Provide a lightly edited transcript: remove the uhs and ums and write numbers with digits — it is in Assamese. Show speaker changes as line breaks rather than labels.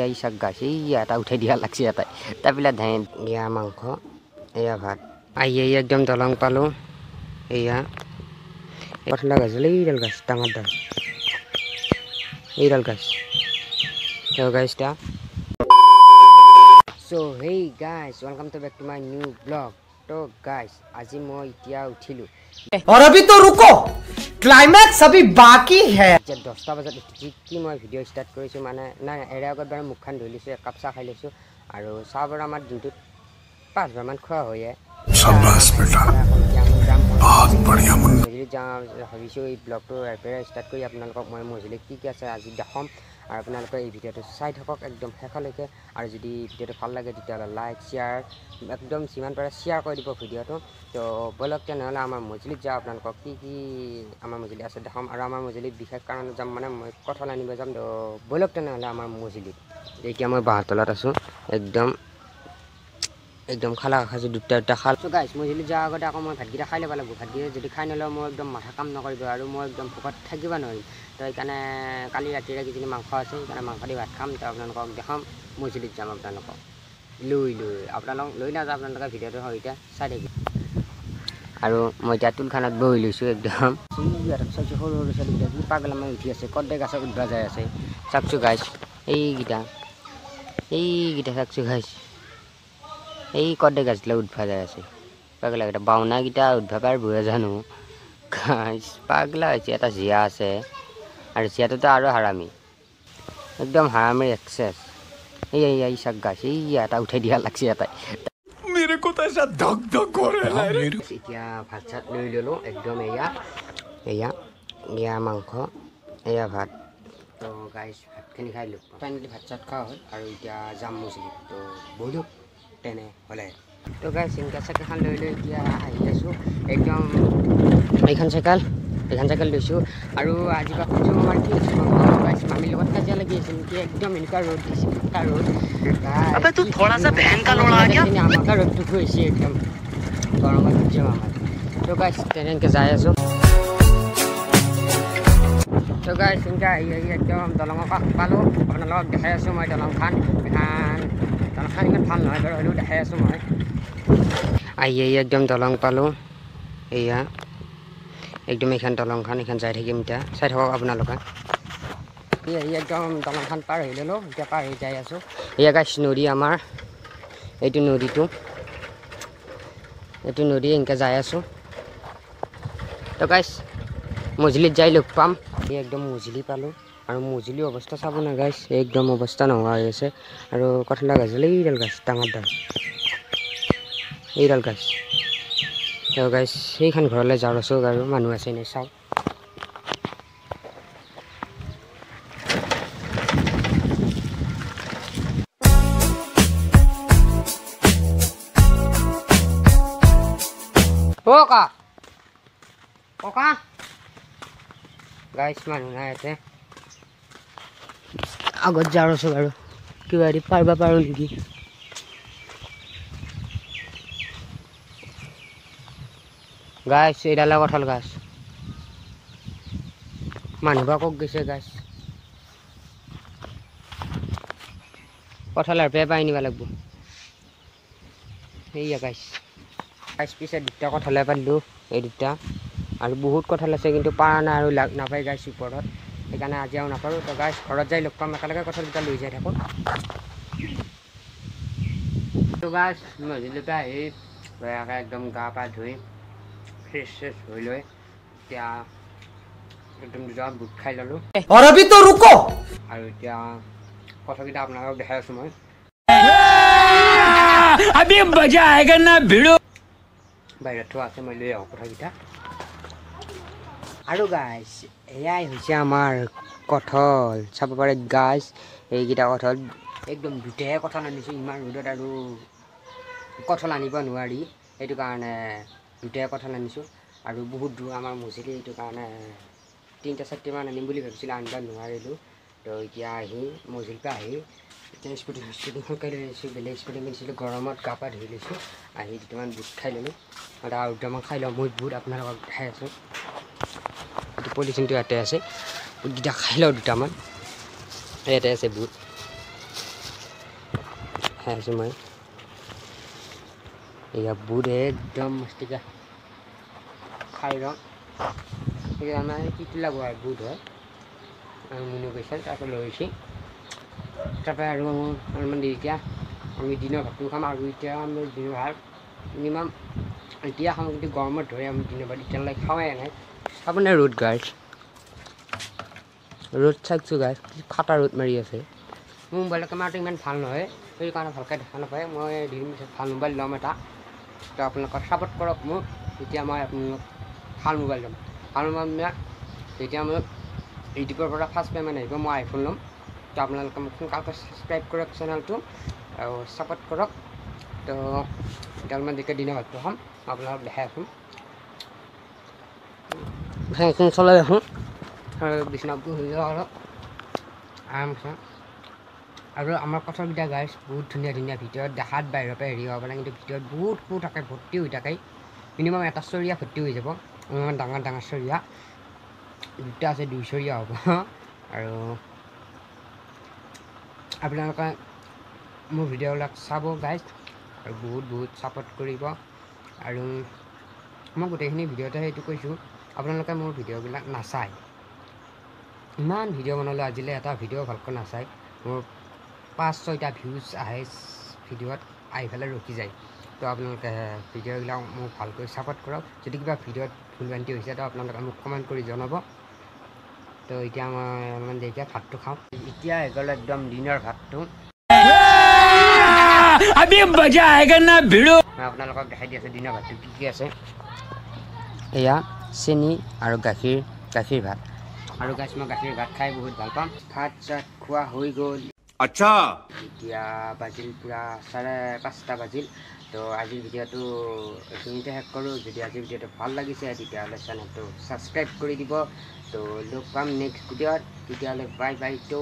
এই শাক গাছ এটা উঠাই দিয়া লাগছে এটাই তাৰপিছত ধান এয়া মাংস এয়া ভাত এই একদম দলং পালোঁ এয়া কঠলা গাছ এইডাল গাছ ডাঙৰ ডাল এইডাল গাছ গাছটা So hey guys, welcome to back to my new vlog. तो guys, আজি মই এতিয়া উঠিলো
और अभी तो रुको क्लाइमैक्स अभी बाकी है
जब 10টা বজাত উঠি কি মই ভিডিও স্টাर्ट কৰিছো মানে না এৰে আগত বাৰু মুখখন ধুই লৈছো এক কাপ চাহ খাই লৈছো আৰু চাহ বাৰু আমাৰ দিনটোত 5 বাৰ মান খোৱা হয়
शाबाश बेटा बहुत बढ़िया मुन्ना
মজুলি যাওঁ ভাবিছো এই ব্লগটো এপৰে স্টাर्ट কৰি আপোনালোকক মই মজুলি কি কি আছে আজি দেখাম আৰু আপোনালোকে এই ভিডিওটো চাই থাকক একদম শেষলৈকে আৰু যদি ভিডিওটো ভাল লাগে তেতিয়াহ'লে লাইক শেয়াৰ একদম যিমান পাৰে শেয়াৰ কৰি দিব ভিডিওটো তো বলক তেনেহ'লে আমাৰ মজুলিত যাওঁ আপোনালোকক কি কি আমাৰ মজুলি আছে দেখাম আৰু আমাৰ মজুলিত বিশেষ কাৰণত যাম মানে মই কঠল আনিব যাম তো বলক তেনেহ'লে আমাৰ মজুলিত এতিয়া মই বাঁহতলত আছোঁ একদম খালা খাইছোঁ দুটা খাল তো গাইছ মজুলি যোৱাৰ আগতে আকৌ মই ভাতকেইটা খাই ল'ব লাগিব ভাতকেইটা যদি খাই নলওঁ মই একদম মাথা কাম নকৰিব আৰু মই একদম ভোকত থাকিব নোৱাৰিম তো সেইকাৰণে কালি ৰাতিৰে কিজনী মাংস আছে সেইকাৰণে মাংস দি ভাত খাম তো আপোনালোকক দেখাম মজুলিত যাম আপোনালোকক আপোনালোক লৈ নাযাওঁ আপোনালোকে ভিডিঅ'টো সৈতে চাই থাকিব আৰু মই এতিয়া টুলখানত বহি লৈছোঁ একদম চাইছোঁ সৰু সৰু ছোৱালীকেইটা কি পাগলা মাৰি উঠি আছে কদ্দে গাছত উঠবা যাই আছে চাকছোঁ গাইছ এইকেইটা চাকছোঁ গাইছ এই কদ্দে গাছগুলা উঠবা যাই আছে পাগলাকেইটা বাওনাকেইটা উঠবা পাৰবহে জানো গাছ পাগলা হৈছে এটা জীয়া আছে আৰু জীয়াটোতো আৰু হাৰামি একদম হাৰামিৰ এক্সেছ এই শাক গাছ এটা উঠাই দিয়া লাগছে এটাই
मेरे को तो ऐसा धक धक हो रहा है
এতিয়া ভাত চাত লৈ ল'লোঁ একদম এয়া মাংস এয়া ভাত তো গাইছ ভাতখিনি খাই ল'লোঁ ফাইনেলি ভাত চাত খোৱা হ'ল আৰু এতিয়া যাম মজুলিত তো বহিলোঁ তেনেহ'লে তো গাইছ ইনকা চাইকেলখন লৈ এতিয়া আহি আছোঁ একদম এইখন চাইকেল লৈছোঁ আৰু আজি বা খুজিব আমাৰ কি গাইছ মামীৰ লগত কাজিয়া লাগি আছে নেকি একদম এনেকুৱা ৰ'দ দিছে এনেকুৱা ৰ'দ আমাকে ৰ'দটো খুৱাইছে একদম গৰমত খুজিব আমাৰ তো গাইছ তেনেকৈ যাই আছোঁ তো গাইছ এনেকৈ আহি একদম দলঙৰ কাষ পালোঁ আপোনালোকক দেখাই আছোঁ মই দলংখন ইমান ভাল নহয় বাৰু হ'লেও দেখাই আছোঁ মই আহি একদম দলং পালোঁ এয়া একদম এইখন দলংখন এইখন যাই থাকিম এতিয়া চাই থাকক আপোনালোকে একদম দলংখন পাৰ হৈ ল'লোঁ এতিয়া পাৰ হৈ যাই আছোঁ এয়া গাইছ নদী আমাৰ এইটো নদী এনেকৈ যাই আছোঁ তো গাইছ মজুলিত যাই লগ পাম একদম মজুলি পালোঁ আৰু মজুলি অৱস্থা চাব না গাইছ একদম অৱস্থা নোহোৱা হৈ আছে আৰু কঠলা গাছ এইডাল গাছ ডাঙৰ ডাল এইডাল গাছ তো গাইছ সেইখন ঘৰলৈ যাওঁ আছোঁ আৰু মানুহ আছে নে চাওঁ ককা গাইছ মানুহ নাই ইয়াতে আগত যাওঁ আছোঁ বাৰু কিবা দি পাৰিব পাৰোঁ নেকি গাইছ এইডালে কঁঠাল গাছ মানুহবা কক গৈছে গাছ কঁঠালৰ পে পাই নিব লাগিব সেয়া গাছ পিছে দুটা কঁঠালে পাৰিলোঁ এই দুটা আৰু বহুত কঁঠাল আছে কিন্তু পাৰা নাই আৰু নাপায় গাছ ওপৰত সেইকাৰণে আজি আৰু নাপাৰোঁ তো গাছ ঘৰত যাই লগ পাম একেলগে কঁঠালকেইটা লৈ যাই থাকোঁ তো গাছ মজুলিৰ পৰা আহি ধুনীয়াকৈ একদম গা পা ধুই ফ্ৰেছ হৈ লৈ এতিয়া একদম দুটা বুট খাই ল'লোঁ
और अभी तो रुको
আৰু এতিয়া কঁঠালকেইটা আপোনালোকক দেখাই আছোঁ মই
अभी मजा आएगा ना भिड़ो
বাহিৰত থোৱা আছে মই লৈ আহোঁ কঁঠালকেইটা আৰু গাইছ এয়াই হৈছে আমাৰ কঁঠাল চাব পাৰে গাছ এইকেইটা কঁঠাল একদম দুটাহে কঁঠাল আনিছোঁ ইমান ৰ'দত আৰু কঁঠাল আনিব নোৱাৰি সেইটো কাৰণে দুটাহে কঁঠাল আনিছোঁ আৰু বহুত দূৰ আমাৰ মজুলি সেইটো কাৰণে 3-4মান আনিম বুলি ভাবিছিলোঁ আনিব নোৱাৰিলোঁ তো এতিয়া আহি মজুলিৰ পৰা আহি এতিয়া স্কুটিখন কাঢ়ি লৈ আহিছোঁ বেলেগ স্কুটি কিনিছিলোঁ গৰমত গা পা ধুই লৈছোঁ আহি দুটামান বুট খাই ল'লোঁ আৰু দুটামান খাই লওঁ মই বুট আপোনালোকক দেখাই আছোঁ এইটো পলিথিনটো ইয়াতে আছে বুটকেইটা খাই লওঁ দুটামান ইয়াতে আছে বুট খাই আছোঁ মই এয়া বুট একদম মস্তিকা খাই লওঁ এই আমাৰ টিটিলা গোৱাৰ বুট হয় মুনু গৈছিল তাৰপৰা লৈ আহিছে তাৰপৰা আৰু অলপমান দেৰিকৈ আমি দিনৰ ভাতটো খাম আৰু এতিয়া আমি দিনৰ ভাত মিনিমাম এতিয়া খাওঁ কিন্তু গৰমত ধৰি আমি দিনৰ ভাত এতিয়ালৈ খাওঁৱে নাই চাবনে ৰ'দ গাইছ ৰ'দ চাইছোঁ গাইছ ফাটা ৰ'দ মাৰি আছে মোৰ মোবাইলৰ কেমেৰাটো ইমান ভাল নহয় সেইকাৰণে ভালকৈ দেখা নাপায় মই দুদিন পিছত ভাল মোবাইল ল'ম এটা তো আপোনালোকে ছাপোৰ্ট কৰক মোক তেতিয়া মই আপোনালোক ভাল মোবাইল ল'ম ভাল মোবাইল তেতিয়া মই ইউটিউবৰ পৰা ফাৰ্ষ্ট পে'মেণ্ট আহিব মই আইফোন ল'ম তো আপোনালোকে মোক সোনকালে ছাবস্ক্ৰাইব কৰক চেনেলটো আৰু ছাপোৰ্ট কৰক তো এতিয়া অলপমান দেৰিকৈ দিনৰ ভাতটো খাম মই আপোনালোকক দেখাই আছোঁ ফেন চলাই আহোঁ আৰু বিচনাবোৰ হৈ যাওঁ অলপ আৰামছে আৰু আমাৰ কঠৰকেইটা গাইছ বহুত ধুনীয়া ধুনীয়া ভিতৰত দেখাত বাহিৰৰ পৰা হেৰি হ'ব পাৰে কিন্তু ভিতৰত বহুত সু থাকে ভৰ্তি হৈ থাকে মিনিমাম এটা চৰিয়া ভৰ্তি হৈ যাব ইমান ডাঙৰ ডাঙৰ চৰিয়া দুটা আছে 2 চৰিয়া হ'ব আৰু আপোনালোকে মোৰ ভিডিঅ'বিলাক চাব গাইজ আৰু বহুত ছাপোৰ্ট কৰিব আৰু মই গোটেইখিনি ভিডিঅ'তে সেইটো কৈছোঁ আপোনালোকে মোৰ ভিডিঅ'বিলাক নাচায় ইমান ভিডিঅ' বনালোঁ আজিলৈ এটা ভিডিঅ' ভালকৈ নাচায় মোৰ 5-6টা ভিউজ আহে ভিডিঅ'ত আহি পেলাই ৰখি যায় তো আপোনালোকে ভিডিঅ'বিলাক মোক ভালকৈ ছাপোৰ্ট কৰক যদি কিবা ভিডিঅ'ত ভুল ভ্ৰান্তি হৈছে তো আপোনালোকে মোক কমেণ্ট কৰি জনাব তো এতিয়া মই অলপমান দেৰিকৈ ভাতটো খাওঁ এতিয়া হৈ গ'ল একদম দিনৰ ভাতটো
अभी मजा आएगा ना भिड़ो
মই আপোনালোকক দেখাই দি আছোঁ দিনৰ ভাতটো কি আছে এয়া চেনি আৰু গাখীৰ ভাত আৰু গাইছ মই গাখীৰ ভাত খাই বহুত ভাল পাম ভাত চাত খোৱা হৈ গ'ল
अच्छा
এতিয়া বাজিল পূৰা 5:30 বাজিল তো আজিৰ ভিডিঅ'টো এইখিনিতে শেষ কৰোঁ যদি আজিৰ ভিডিঅ'টো ভাল লাগিছে তেতিয়াহ'লে চেনেলটো ছাবস্ক্ৰাইব কৰি দিব তো লগ পাম নেক্সট ভিডিঅ'ত তেতিয়াহ'লে বাই বাই তো